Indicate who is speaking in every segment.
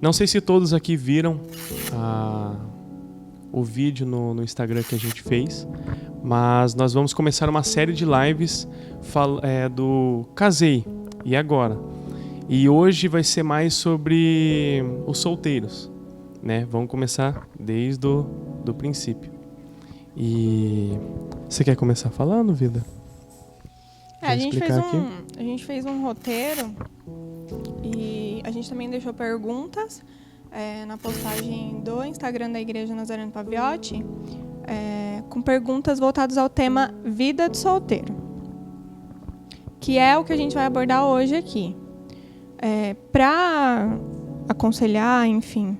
Speaker 1: Não sei se todos aqui viram o vídeo no Instagram que a gente fez, mas nós vamos começar uma série de lives do Casei, e agora? E hoje vai ser mais sobre os solteiros, né? Vamos começar desde do princípio. E você quer começar falando, Vida?
Speaker 2: A gente fez um roteiro e a gente também deixou perguntas na postagem do Instagram da Igreja Nazareno Paviotti, com perguntas voltadas ao tema vida de solteiro, que é o que a gente vai abordar hoje aqui. Para aconselhar, enfim,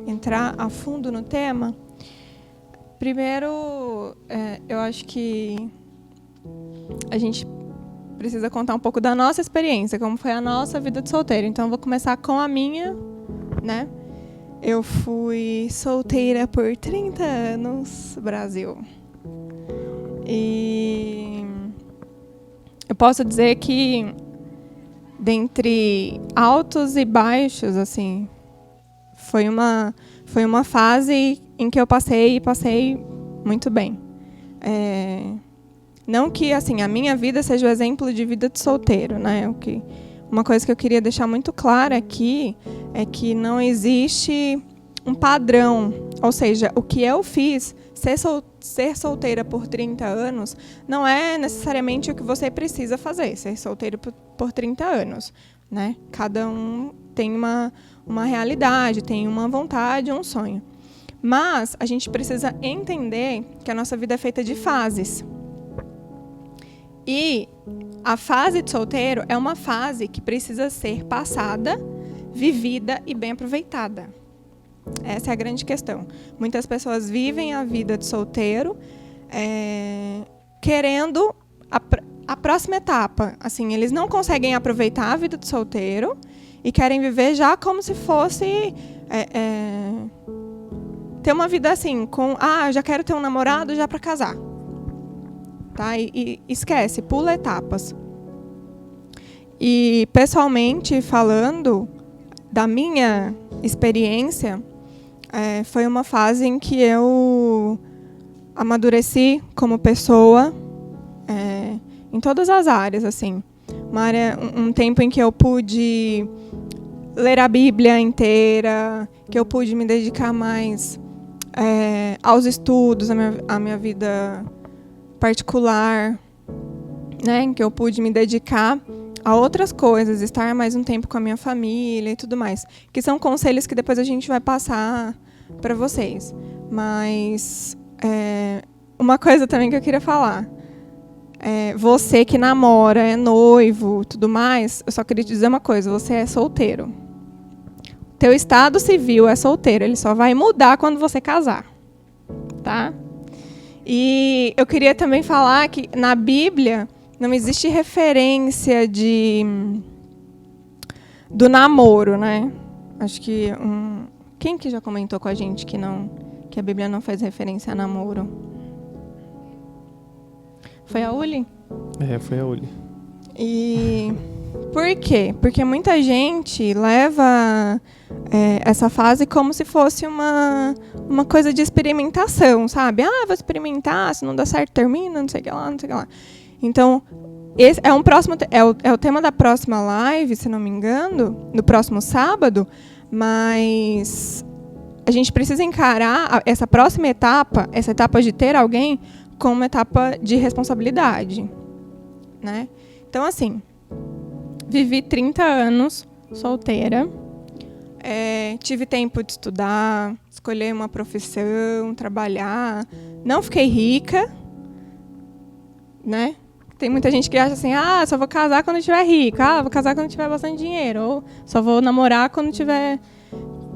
Speaker 2: entrar a fundo no tema, primeiro, eu acho que a gente precisa contar um pouco da nossa experiência, como foi a nossa vida de solteiro. Então, eu vou começar com a minha, né? Eu fui solteira por 30 anos, Brasil. E eu posso dizer que, dentre altos e baixos, assim, foi uma fase em que eu passei muito bem. Não que assim, a minha vida seja o exemplo de vida de solteiro, né? Uma coisa que eu queria deixar muito clara aqui é que não existe um padrão. Ou seja, o que eu fiz, ser solteira por 30 anos, não é necessariamente o que você precisa fazer, ser solteiro por 30 anos. Né? Cada um tem uma realidade, tem uma vontade, um sonho. Mas a gente precisa entender que a nossa vida é feita de fases. E a fase de solteiro é uma fase que precisa ser passada, vivida e bem aproveitada. Essa é a grande questão. Muitas pessoas vivem a vida de solteiro querendo a próxima etapa. Assim, eles não conseguem aproveitar a vida de solteiro e querem viver já como se fosse ter uma vida assim, já quero ter um namorado já para casar. Tá? E esquece, pula etapas. E, pessoalmente falando, da minha experiência, foi uma fase em que eu amadureci como pessoa, em todas as áreas, assim. Um tempo em que eu pude ler a Bíblia inteira, que eu pude me dedicar mais aos estudos, à minha vida particular, né, em que eu pude me dedicar a outras coisas, estar mais um tempo com a minha família e tudo mais, que são conselhos que depois a gente vai passar para vocês. Mas uma coisa também que eu queria falar, você que namora, é noivo, tudo mais, eu só queria te dizer uma coisa: você é solteiro. Teu estado civil é solteiro, ele só vai mudar quando você casar, tá? E eu queria também falar que na Bíblia não existe referência do namoro, né? Acho que quem que já comentou com a gente que a Bíblia não faz referência a namoro? Foi a Uli?
Speaker 1: Foi a Uli.
Speaker 2: E por quê? Porque muita gente leva essa fase como se fosse uma coisa de experimentação, sabe? Vou experimentar, se não dá certo, termina, não sei o que lá, não sei o que lá. Então, esse é o tema da próxima live, se não me engano, no próximo sábado, mas a gente precisa encarar essa próxima etapa, essa etapa de ter alguém, como uma etapa de responsabilidade, né? Então, assim, vivi 30 anos solteira, tive tempo de estudar, escolher uma profissão, trabalhar, não fiquei rica, né? Tem muita gente que acha assim, só vou casar quando eu estiver rica, vou casar quando tiver bastante dinheiro, ou só vou namorar quando tiver,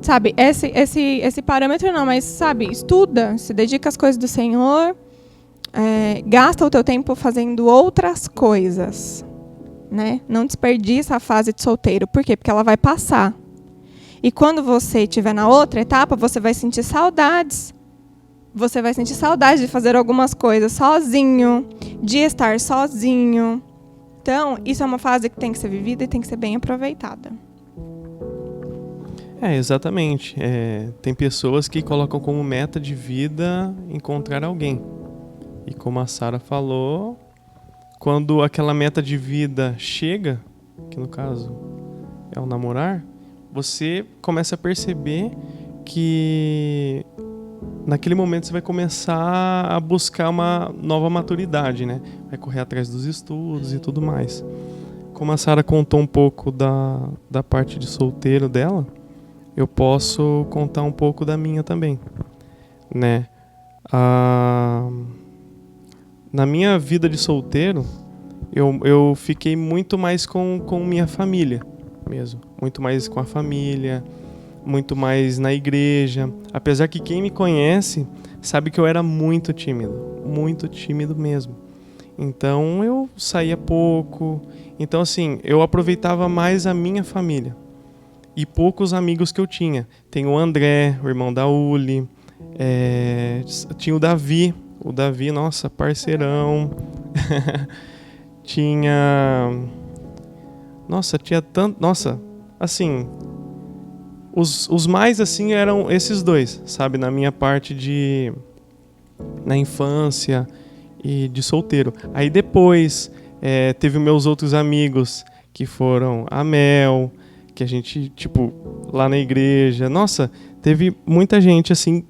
Speaker 2: sabe? Esse parâmetro não, mas, sabe, estuda, se dedica às coisas do Senhor, gasta o teu tempo fazendo outras coisas, né? Não desperdiça a fase de solteiro. Por quê? Porque ela vai passar. E quando você estiver na outra etapa, você vai sentir saudades. Você vai sentir saudade de fazer algumas coisas sozinho, de estar sozinho. Então, isso é uma fase que tem que ser vivida e tem que ser bem aproveitada.
Speaker 1: Exatamente. Tem pessoas que colocam como meta de vida encontrar alguém. E como a Sara falou, quando aquela meta de vida chega, que no caso é o namorar, você começa a perceber que naquele momento você vai começar a buscar uma nova maturidade, né? Vai correr atrás dos estudos e tudo mais. Como a Sara contou um pouco da parte de solteiro dela, eu posso contar um pouco da minha também, né? Na minha vida de solteiro, eu fiquei muito mais com minha família mesmo. Muito mais com a família, muito mais na igreja. Apesar que quem me conhece sabe que eu era muito tímido mesmo. Então eu saía pouco. Então assim, eu aproveitava mais a minha família e poucos amigos que eu tinha. Tem o André, o irmão da Uli, tinha o Davi, nossa, parceirão. tinha tanto, assim, os mais assim eram esses dois, sabe, na minha parte na infância e de solteiro. Aí depois teve meus outros amigos que foram a Mel, que a gente, tipo, lá na igreja. Nossa, teve muita gente, assim,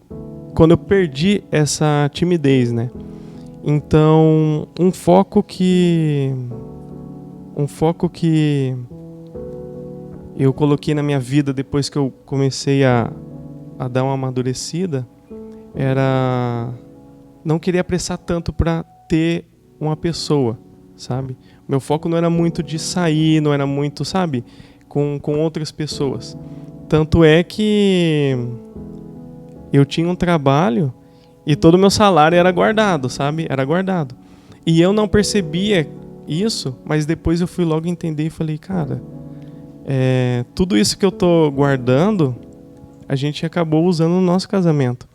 Speaker 1: quando eu perdi essa timidez, né? Então, um foco que eu coloquei na minha vida depois que eu comecei a dar uma amadurecida era não querer apressar tanto para ter uma pessoa, sabe? Meu foco não era muito de sair, não era muito, sabe, com outras pessoas. Tanto é que eu tinha um trabalho e todo o meu salário era guardado, sabe? Era guardado. E eu não percebia isso, mas depois eu fui logo entender e falei, cara, tudo isso que eu tô guardando, a gente acabou usando no nosso casamento.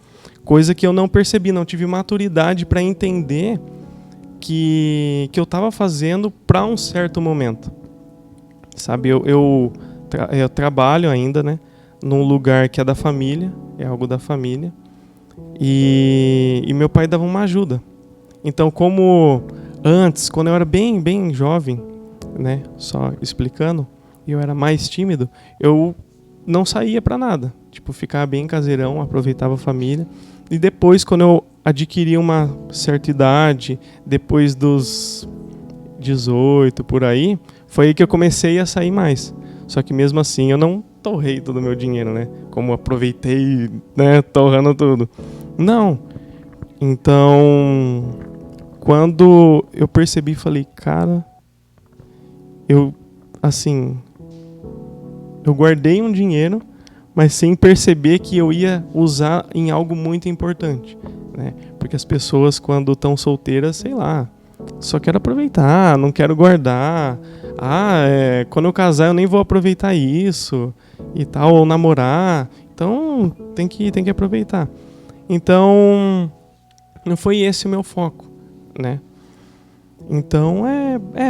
Speaker 1: Coisa que eu não percebi, não tive maturidade para entender que eu estava fazendo para um certo momento. Sabe, eu trabalho ainda, né, num lugar que é da família, é algo da família, e meu pai dava uma ajuda. Então, como antes, quando eu era bem, bem jovem, né, só explicando, eu era mais tímido, eu não saía para nada. Tipo, ficava bem caseirão, aproveitava a família. E depois, quando eu adquiri uma certa idade, depois dos 18, por aí, foi aí que eu comecei a sair mais. Só que mesmo assim, eu não torrei todo o meu dinheiro, né? Como aproveitei, né, torrando tudo. Não. Então, quando eu percebi, falei, cara, eu guardei um dinheiro, mas sem perceber que eu ia usar em algo muito importante, né? Porque as pessoas, quando estão solteiras, sei lá, só quero aproveitar, não quero guardar. Quando eu casar eu nem vou aproveitar isso e tal, ou namorar. Então tem que aproveitar. Então não foi esse o meu foco, né? Então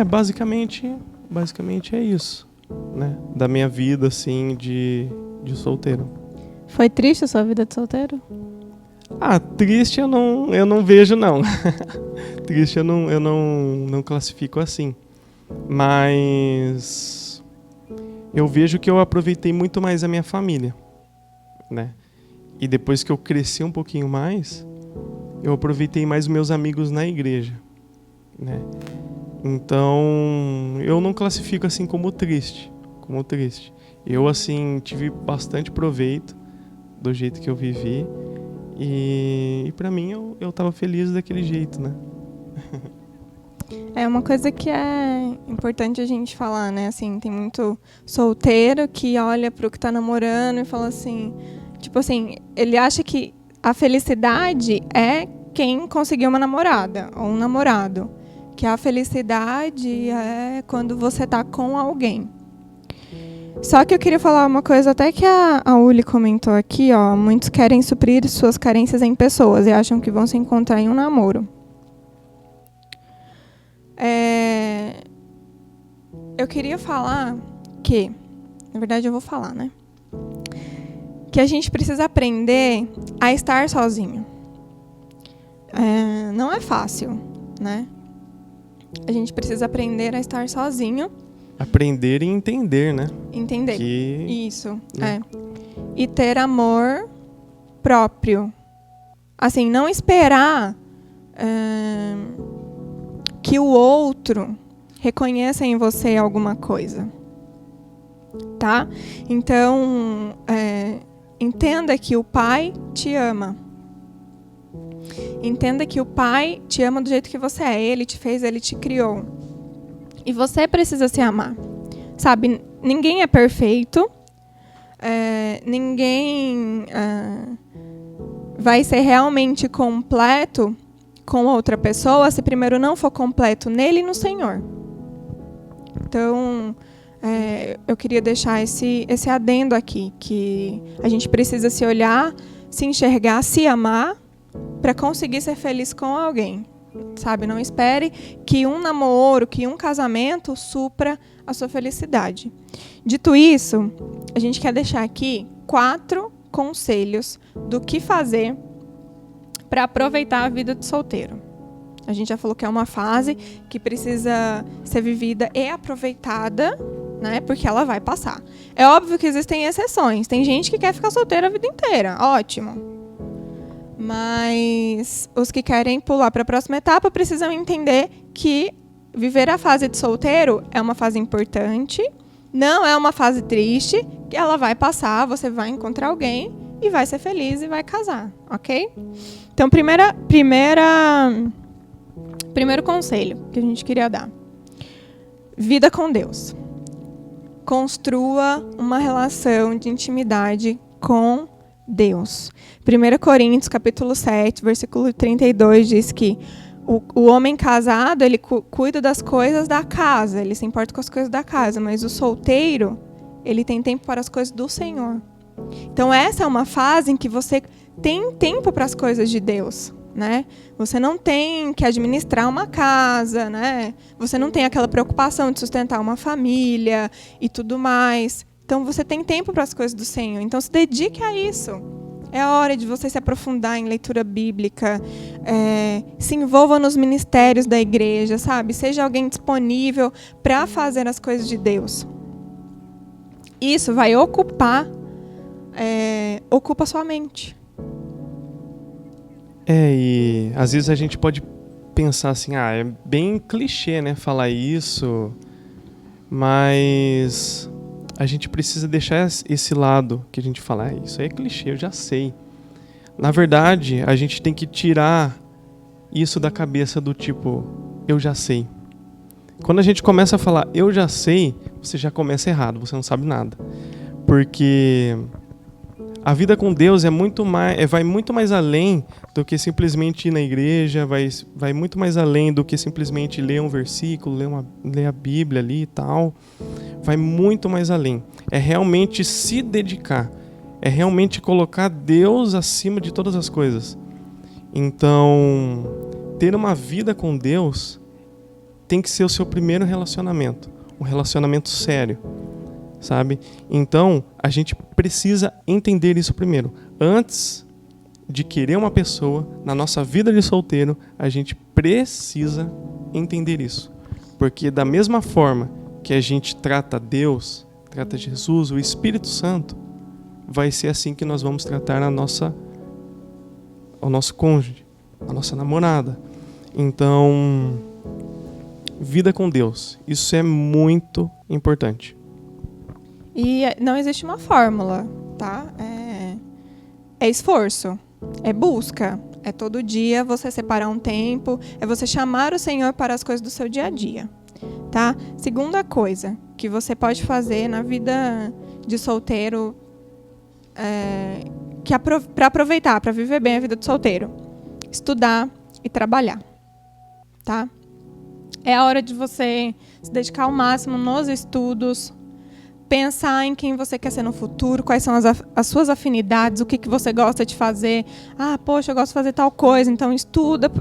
Speaker 1: basicamente é isso, né? Da minha vida assim de solteiro.
Speaker 2: Foi triste a sua vida de solteiro?
Speaker 1: Triste eu não vejo não. Triste eu não classifico assim. Mas eu vejo que eu aproveitei muito mais a minha família, né? E depois que eu cresci um pouquinho mais, eu aproveitei mais os meus amigos na igreja, né? Então, eu não classifico assim como triste. Eu, assim, tive bastante proveito do jeito que eu vivi. E pra mim, eu tava feliz daquele jeito, né?
Speaker 2: É uma coisa que é importante a gente falar, né? Assim, tem muito solteiro que olha pro que tá namorando e fala assim... Tipo assim, ele acha que a felicidade é quem conseguiu uma namorada ou um namorado. Que a felicidade é quando você tá com alguém. Só que eu queria falar uma coisa até que a Uli comentou aqui, ó. Muitos querem suprir suas carências em pessoas e acham que vão se encontrar em um namoro. Eu queria falar que... Na verdade, eu vou falar, né? que a gente precisa aprender a estar sozinho. Não é fácil, né? A gente precisa aprender a estar sozinho.
Speaker 1: Aprender e entender, né?
Speaker 2: Entender.
Speaker 1: Que...
Speaker 2: Isso, E ter amor próprio. Assim, não esperar que o outro reconheça em você alguma coisa. Tá? Então, entenda que o Pai te ama. Entenda que o Pai te ama do jeito que você é. Ele te fez, Ele te criou. E você precisa se amar. Sabe, ninguém é perfeito. Ninguém vai ser realmente completo com outra pessoa se primeiro não for completo nele e no Senhor. Então, eu queria deixar esse adendo aqui, que a gente precisa se olhar, se enxergar, se amar, para conseguir ser feliz com alguém. Sabe, não espere que um namoro, que um casamento supra a sua felicidade. Dito isso, a gente quer deixar aqui 4 conselhos do que fazer para aproveitar a vida de solteiro. A gente já falou que é uma fase que precisa ser vivida e aproveitada, né? Porque ela vai passar. É óbvio que existem exceções. Tem gente que quer ficar solteira a vida inteira. Ótimo. Mas os que querem pular para a próxima etapa precisam entender que viver a fase de solteiro é uma fase importante, não é uma fase triste, que ela vai passar, você vai encontrar alguém e vai ser feliz e vai casar, ok? Então, primeiro conselho que a gente queria dar. Vida com Deus. Construa uma relação de intimidade com Deus. 1 Coríntios, capítulo 7, versículo 32, diz que o homem casado, ele cuida das coisas da casa, ele se importa com as coisas da casa, mas o solteiro, ele tem tempo para as coisas do Senhor. Então, essa é uma fase em que você tem tempo para as coisas de Deus, né? Você não tem que administrar uma casa, né? Você não tem aquela preocupação de sustentar uma família e tudo mais. Então, você tem tempo para as coisas do Senhor. Então, se dedique a isso. É a hora de você se aprofundar em leitura bíblica. Se envolva nos ministérios da igreja, sabe? Seja alguém disponível para fazer as coisas de Deus. Isso vai ocupa a sua mente.
Speaker 1: E às vezes a gente pode pensar assim, é bem clichê, né, falar isso, mas a gente precisa deixar esse lado que a gente fala, isso aí é clichê, eu já sei. Na verdade, a gente tem que tirar isso da cabeça do tipo, eu já sei. Quando a gente começa a falar, eu já sei, você já começa errado, você não sabe nada. Porque a vida com Deus vai muito mais além do que simplesmente ir na igreja, vai muito mais além do que simplesmente ler um versículo, ler a Bíblia ali e tal. Vai muito mais além. É realmente se dedicar. É realmente colocar Deus acima de todas as coisas. Então, ter uma vida com Deus tem que ser o seu primeiro relacionamento. Um relacionamento sério. Sabe? Então, a gente precisa entender isso primeiro. Antes de querer uma pessoa, na nossa vida de solteiro, a gente precisa entender isso. Porque da mesma forma que a gente trata Deus, trata Jesus, o Espírito Santo, vai ser assim que nós vamos tratar o nosso cônjuge, a nossa namorada. Então, vida com Deus, isso é muito importante.
Speaker 2: E não existe uma fórmula, tá? É esforço, é busca, é todo dia você separar um tempo, é você chamar o Senhor para as coisas do seu dia a dia, tá? Segunda coisa que você pode fazer na vida de solteiro, para aproveitar, para viver bem a vida de solteiro, estudar e trabalhar, tá? É a hora de você se dedicar ao máximo nos estudos, pensar em quem você quer ser no futuro, quais são as suas afinidades, o que você gosta de fazer. Poxa, eu gosto de fazer tal coisa, então estuda,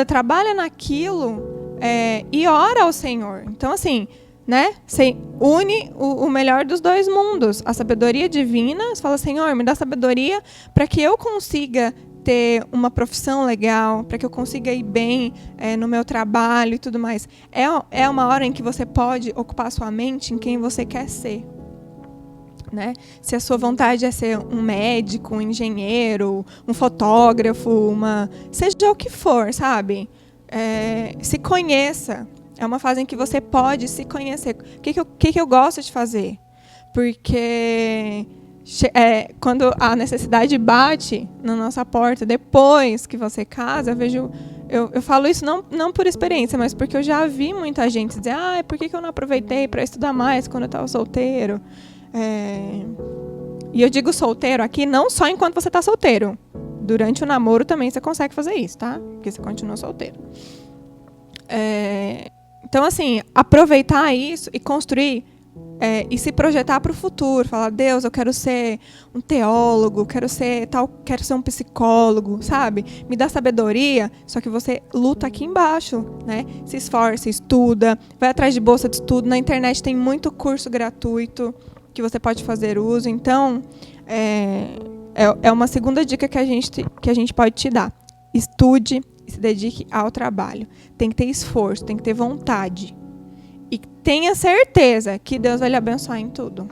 Speaker 2: trabalha naquilo e ora ao Senhor. Então, assim, né? Você une o melhor dos dois mundos. A sabedoria divina, você fala, Senhor, me dá sabedoria para que eu consiga ter uma profissão legal, para que eu consiga ir bem no meu trabalho e tudo mais. É uma hora em que você pode ocupar sua mente em quem você quer ser. Né? Se a sua vontade é ser um médico, um engenheiro, um fotógrafo, seja o que for, sabe? Se conheça. É uma fase em que você pode se conhecer. O que eu gosto de fazer? Porque quando a necessidade bate na nossa porta, depois que você casa, eu falo isso não por experiência, mas porque eu já vi muita gente dizer, por que eu não aproveitei para estudar mais quando eu estava solteiro? E eu digo solteiro aqui não só enquanto você está solteiro. Durante o namoro também você consegue fazer isso, tá? Porque você continua solteiro. Então, assim, aproveitar isso e construir e se projetar para o futuro. Falar, Deus, eu quero ser um teólogo, quero ser um psicólogo, sabe? Me dá sabedoria, só que você luta aqui embaixo, né? Se esforça, estuda, vai atrás de bolsa de estudo. Na internet tem muito curso gratuito que você pode fazer uso. Então, é uma segunda dica que a gente pode te dar. Estude e se dedique ao trabalho. Tem que ter esforço, tem que ter vontade. E tenha certeza que Deus vai lhe abençoar em tudo.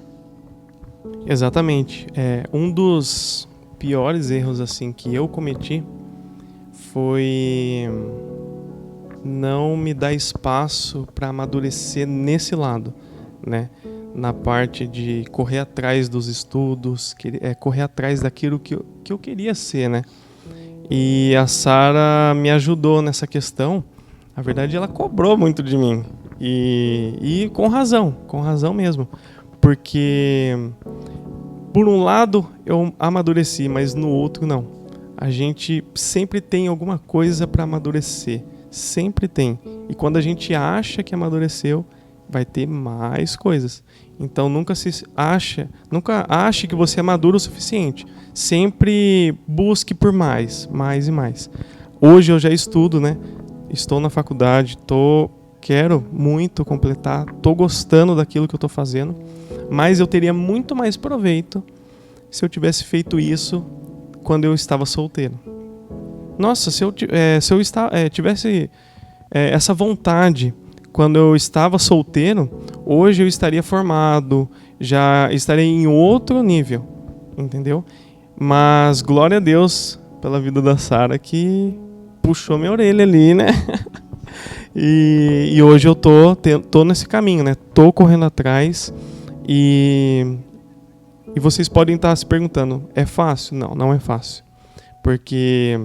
Speaker 1: Exatamente. Um dos piores erros assim que eu cometi foi não me dar espaço para amadurecer nesse lado, né? Na parte de correr atrás dos estudos, correr atrás daquilo que eu queria ser, né? E a Sara me ajudou nessa questão. Na verdade, ela cobrou muito de mim. E com razão mesmo. Porque, por um lado, eu amadureci, mas no outro, não. A gente sempre tem alguma coisa para amadurecer. Sempre tem. E quando a gente acha que amadureceu, vai ter mais coisas. Então nunca ache que você é maduro o suficiente. Sempre busque por mais e mais. Hoje eu já estudo, né? Estou na faculdade, quero muito completar, estou gostando daquilo que eu estou fazendo, mas eu teria muito mais proveito se eu tivesse feito isso quando eu estava solteiro. Nossa, se eu tivesse essa vontade quando eu estava solteiro, hoje eu estaria formado, já estaria em outro nível, entendeu? Mas glória a Deus pela vida da Sara que puxou minha orelha ali, né? E hoje eu tô nesse caminho, né? Tô correndo atrás e vocês podem estar se perguntando, é fácil? Não é fácil. Porque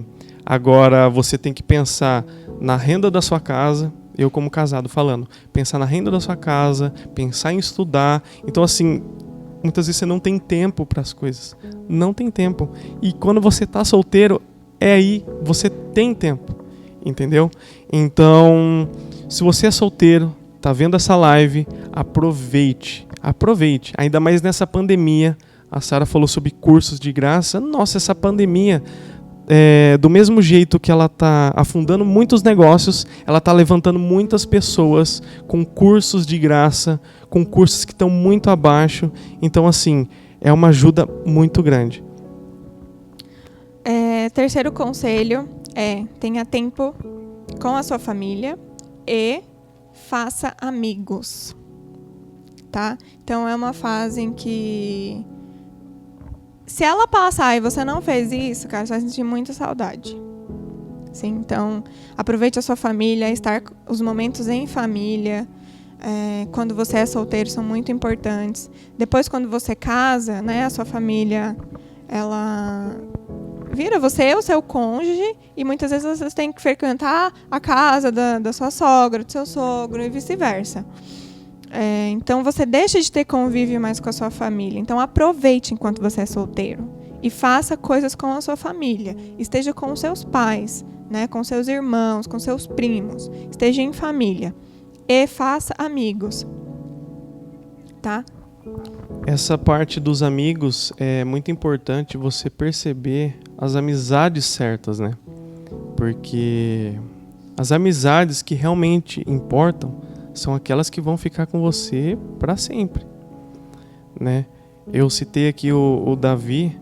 Speaker 1: agora você tem que pensar na renda da sua casa. Eu como casado falando, pensar na renda da sua casa, pensar em estudar. Então assim, muitas vezes você não tem tempo para as coisas. Não tem tempo. E quando você tá solteiro, aí você tem tempo. Entendeu? Então, se você é solteiro, tá vendo essa live, aproveite. Ainda mais nessa pandemia. A Sara falou sobre cursos de graça. Nossa, essa pandemia... do mesmo jeito que ela está afundando muitos negócios, ela está levantando muitas pessoas com cursos de graça, com cursos que estão muito abaixo. Então, assim, é uma ajuda muito grande.
Speaker 2: Terceiro conselho tenha tempo com a sua família e faça amigos. Tá? Então, é uma fase em que... Se ela passar e você não fez isso, cara, você vai sentir muita saudade. Sim, então, aproveite a sua família, os momentos em família. Quando você é solteiro, são muito importantes. Depois, quando você casa, né, a sua família, ela vira você e o seu cônjuge, e muitas vezes vocês têm que frequentar a casa da sua sogra, do seu sogro, e vice-versa. Então você deixa de ter convívio mais com a sua família. Então aproveite enquanto você é solteiro e faça coisas com a sua família. Esteja com os seus pais, né, com seus irmãos, com seus primos. Esteja em família e faça amigos, tá?
Speaker 1: Essa parte dos amigos é muito importante você perceber as amizades certas, né? Porque as amizades que realmente importam são aquelas que vão ficar com você para sempre, né? Eu citei aqui o Davi,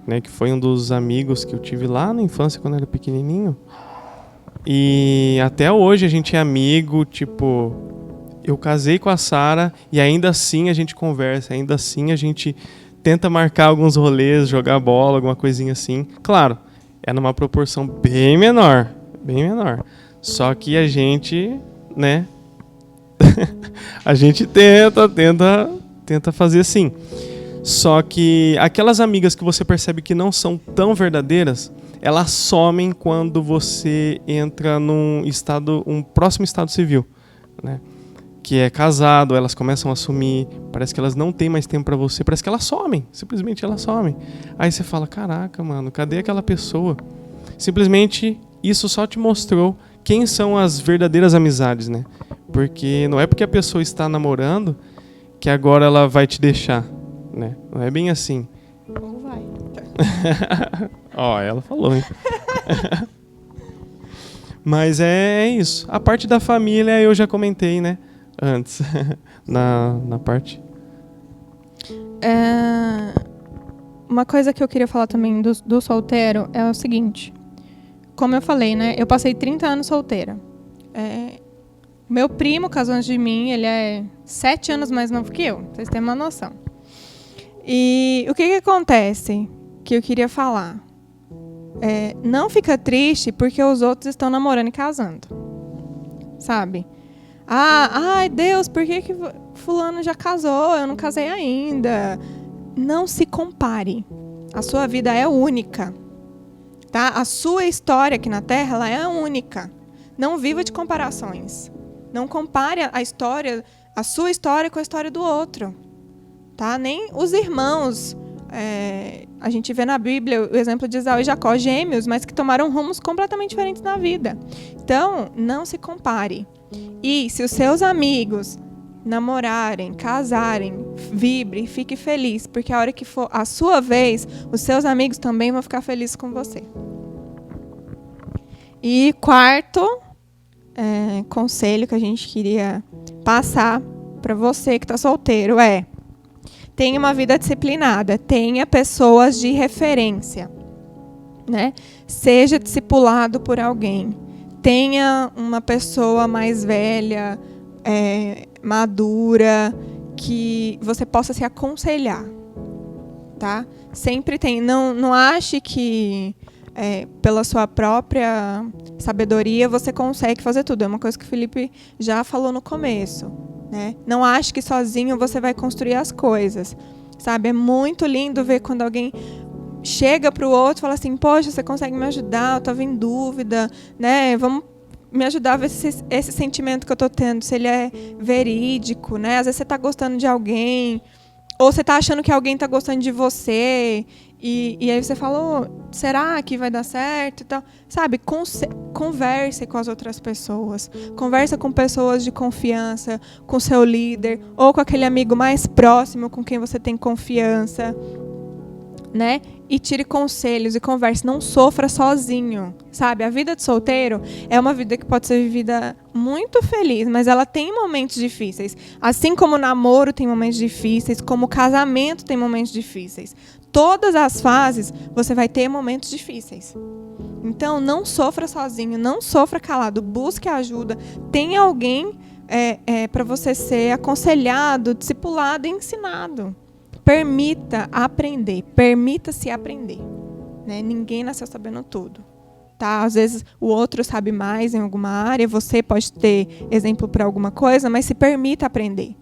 Speaker 1: né, que foi um dos amigos que eu tive lá na infância, quando eu era pequenininho. E até hoje a gente é amigo, tipo, eu casei com a Sara e ainda assim a gente conversa, ainda assim a gente tenta marcar alguns rolês, jogar bola, alguma coisinha assim. Claro, é numa proporção bem menor. Só que a gente, né, a gente tenta fazer assim. Só que aquelas amigas que você percebe que não são tão verdadeiras, elas somem quando você entra um próximo estado civil, né? Que é casado, elas começam a assumir, parece que elas não têm mais tempo pra você, parece que elas somem, simplesmente elas somem. Aí você fala, caraca, mano, cadê aquela pessoa? Simplesmente isso só te mostrou quem são as verdadeiras amizades, né? Porque não é porque a pessoa está namorando que agora ela vai te deixar, né? Não é bem assim.
Speaker 2: Ou vai.
Speaker 1: Ó, ela falou, hein? Mas é isso. A parte da família eu já comentei, né? Antes, na parte.
Speaker 2: Uma coisa que eu queria falar também do solteiro é o seguinte. Como eu falei, né? Eu passei 30 anos solteira. Meu primo casou antes de mim, ele é 7 anos mais novo que eu. Pra vocês terem uma noção. E o que acontece que eu queria falar? Não fica triste porque os outros estão namorando e casando. Sabe? Ai, Deus, por que fulano já casou? Eu não casei ainda. Não se compare. A sua vida é única. Tá? A sua história aqui na Terra, ela é única. Não viva de comparações. Não compare a sua história com a história do outro. Tá? Nem os irmãos. A gente vê na Bíblia o exemplo de Esaú e Jacó, gêmeos, mas que tomaram rumos completamente diferentes na vida. Então, não se compare. E se os seus amigos namorarem, casarem, vibre, fique feliz, porque a hora que for a sua vez, os seus amigos também vão ficar felizes com você. E quarto conselho que a gente queria passar para você que está solteiro tenha uma vida disciplinada, tenha pessoas de referência, né? Seja discipulado por alguém. Tenha uma pessoa mais velha, madura, que você possa se aconselhar, tá? Sempre tem. Não ache que pela sua própria sabedoria você consegue fazer tudo. É uma coisa que o Felipe já falou no começo, né? Não ache que sozinho você vai construir as coisas, sabe? É muito lindo ver quando alguém chega para o outro e fala assim, poxa, você consegue me ajudar? Eu estava em dúvida, né? Vamos me ajudar a ver se esse sentimento que eu estou tendo, se ele é verídico, né? Às vezes você está gostando de alguém, ou você está achando que alguém está gostando de você, e aí você fala, será que vai dar certo? Então, sabe, converse com as outras pessoas, conversa com pessoas de confiança, com seu líder, ou com aquele amigo mais próximo com quem você tem confiança, né? E tire conselhos e converse, não sofra sozinho, sabe? A vida de solteiro é uma vida que pode ser vivida muito feliz, mas ela tem momentos difíceis. Assim como o namoro tem momentos difíceis, como o casamento tem momentos difíceis. Todas as fases você vai ter momentos difíceis. Então, não sofra sozinho, não sofra calado, busque ajuda, tenha alguém para você ser aconselhado, discipulado e ensinado. Permita aprender, permita-se aprender, né? Ninguém nasceu sabendo tudo, tá? Às vezes o outro sabe mais em alguma área, você pode ter exemplo para alguma coisa, mas se permita aprender.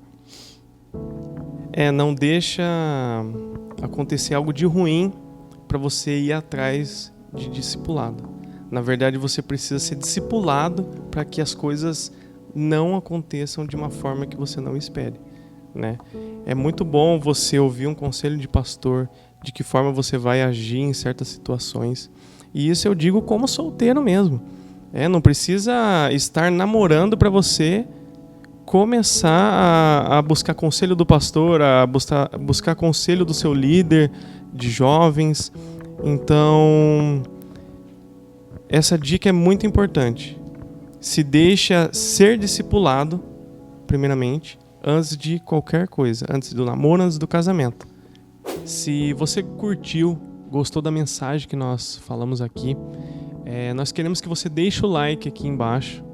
Speaker 1: Não deixa acontecer algo de ruim para você ir atrás de discipulado. Na verdade, você precisa ser discipulado para que as coisas não aconteçam de uma forma que você não espere, né? É muito bom você ouvir um conselho de pastor, de que forma você vai agir em certas situações. E isso eu digo como solteiro mesmo. Não precisa estar namorando para você começar a buscar conselho do pastor, a buscar conselho do seu líder de jovens. Então, essa dica é muito importante. Se deixa ser discipulado primeiramente, antes de qualquer coisa, antes do namoro, antes do casamento. Se você curtiu, gostou da mensagem que nós falamos aqui, nós queremos que você deixe o like aqui embaixo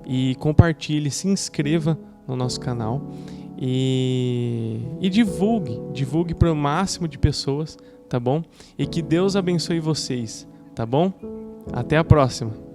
Speaker 1: e compartilhe, se inscreva no nosso canal e divulgue para o máximo de pessoas, tá bom? E que Deus abençoe vocês, tá bom? Até a próxima!